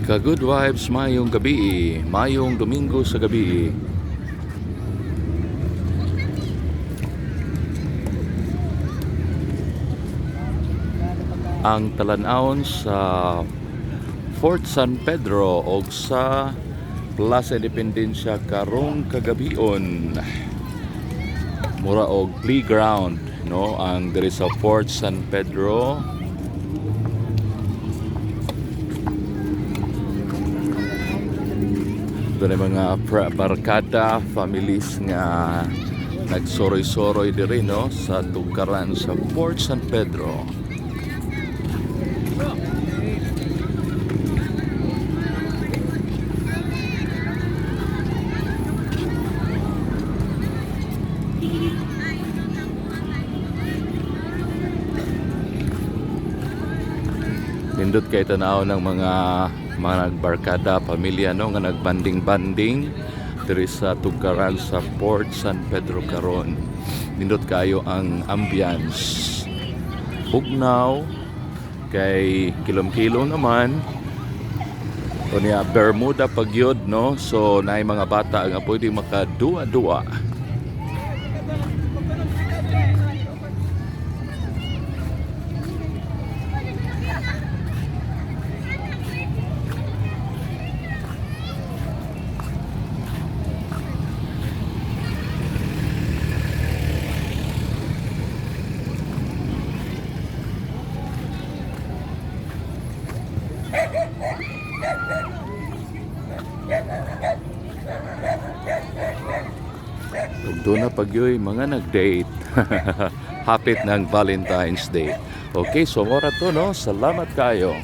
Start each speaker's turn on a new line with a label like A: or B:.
A: Ka-good vibes, mayong gabi, mayong Domingo sa gabi. Ang talan-awon sa Fort San Pedro o sa Plaza Independencia karong kagabion. Mura og playground, no, ang diri sa Fort San Pedro. Doon mga barkada, families nga nagsoroy-soroy diri, no, sa tugaran sa Fort San Pedro. Nindot kay tanaw ng mga nagbarkada, pamilya, no, nga nagbanding-banding diri sa tugaran sa Fort San Pedro karon. Nindot kayo ang ambience. Bugnaw kay kilom-kilom naman. Kunya Bermuda pagyod, no. So naay mga bata nga pwede makadua-dua. Doon na pagyoy mga nag-date. Hapit ng Valentine's Day. Okay, so mora to, no. Salamat kayo.